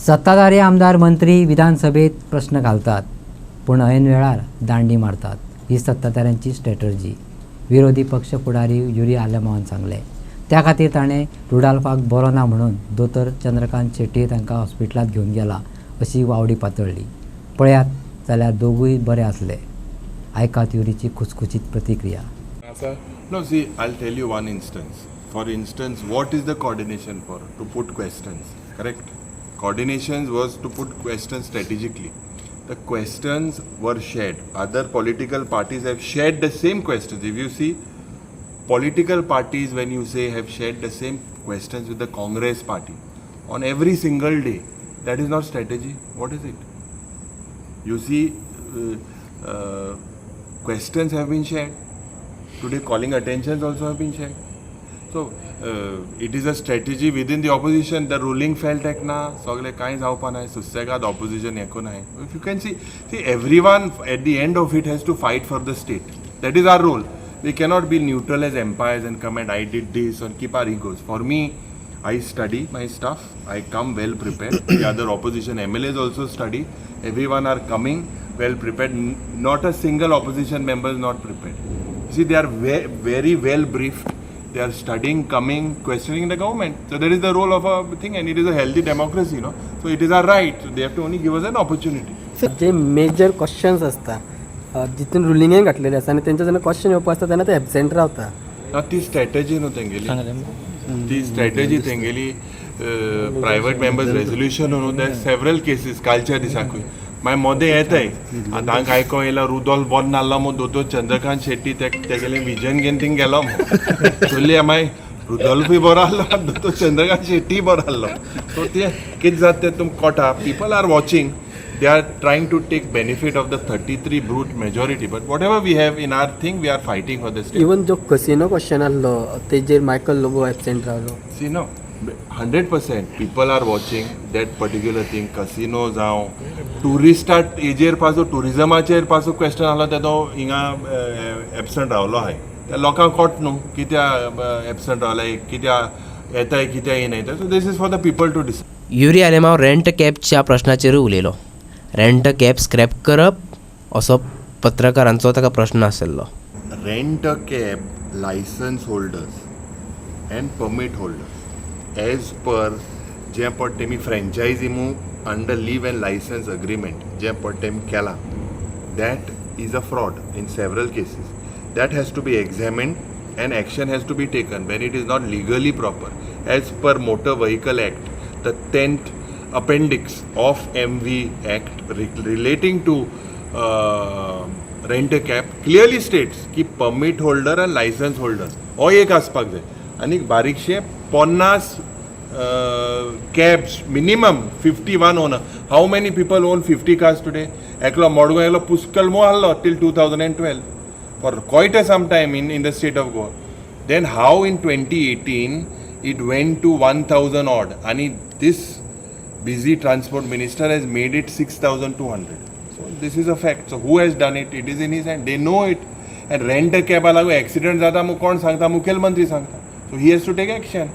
सत्ताधारी आमदार मंत्री विधानसभेत प्रश्न घालतात पण ऐन वेळार दांडी मारतात ही सत्ताधाऱ्यांची स्ट्रॅटर्जी विरोधी पक्ष पुढारी युरी आलेमावान सांगले। त्या खातीर ताणें रुडाल्फाक बरो ना म्हणून दोतोर चंद्रकांत शेट्टी तांकां हॉस्पिटलांत घेवन गेला अशी वावडी पातळ्ळी। पळयात जाल्यार दोगूय बरे आसले। आयकात युरीची खुसखुशीत प्रतिक्रिया। No, see, I'll tell you one instance. For instance, what is the coordination for? To put questions, correct? Coordination was to put questions strategically. The questions were shared. Other political parties have shared the same questions. If you see, political parties, when you say have shared the same questions with the Congress party on every single day, that is not strategy. What is it? You see, questions have been shared. Today calling attentions also have been shared. So it is a strategy within the opposition. The ruling felt like na सगळे कांय जावपा नाय सुसेगाद opposition एको नाय. If you can see everyone at the end of it has to fight for the state. That is our role. We cannot be neutral as empires and come and I did this and keep our egos. For me, I study my stuff. I come well prepared. The other opposition MLAs also study. Everyone are coming well prepared. Not a single opposition member is not prepared. See, they are very well briefed. They are studying, coming, questioning the government. So that is the role of a thing, and it is a healthy democracy, no? So it is our right. So they have to only give us an opportunity. जे major questions असता जितून रुलिंगे घातलेले आसा आनी तेंचे जेन्ना question येवपा आसता तेन्ना ते एबसेंट रावता। ती स्ट्रॅटेजी न्हू तेंगेली ती स्ट्रॅटेजी तेंगेली प्रायवेट मेंबर्स रेजोल्युशन न्हू देर सेवरल केसीस कालच्या दिसाकूय मागीर मोदे येताय आतां हांगा आयको येयला रुडॉल्फ बॉन नाल्लो मग दोतोर चंद्रकांत शेट्टी तेगेलें विजन घेवन थिंग गेलो चल्ली मागीर रुडॉल्फूय बरो आहलो दोतोर चंद्रकांत शेट्टी बरो आहलो सो ते कितें जाता तें तुमकां कोटा people are watching they are trying to take benefit of the 33 brute majority but whatever we have in our thing we are fighting for the state. Even जो कसिनो क्वेश्चन आहलो तेजेर मायकल लोबो एबसेंट रावलो। See no 100% people are watching that particular thing casino जावं tourist हेजेर पासो टुरिजमाचेर पासो question आहलो तेदो हिंगा एबसेंट रावलो आहाय त्या लोकांक कळट न्हू कित्या एबसेंट रावले कित्या येताय कित्या येनाय so this is for the people to decide. युरी आलेमाव रेंट कॅबच्या प्रश्नाचेर उलयलो। रेंट कॅब स्क्रॅप करप असो पत्रकारांचो ताका प्रश्न आसलो। Rent cab licence holders and permit holders as per जे पट तेमी franchisee under leave and licence agreement जे पट तेमी केला that is a fraud in several cases that has to be examined and action has to be taken when it is not legally proper as per Motor Vehicle Act, the 10th appendix of MV Act relating to rent a cab clearly states ki permit holder and license holder हो एक आसपाक जाय आनी बारीकशे 50 cabs minimum 51 owner. How many people own 50 cars today? एकलो मोडगो एकलो पुष्कल मो आहलो till 2012 for quite a some time in the state of Goa. Then how in 2018 it went to 1,000 odd and this busy transport minister has made it 6,200. So this is a fact. So who has done it? It is in his hand. They know it. And rent a cab alago accident zata mu kon sangta? Mukhyamantri sangta. So he has to take action.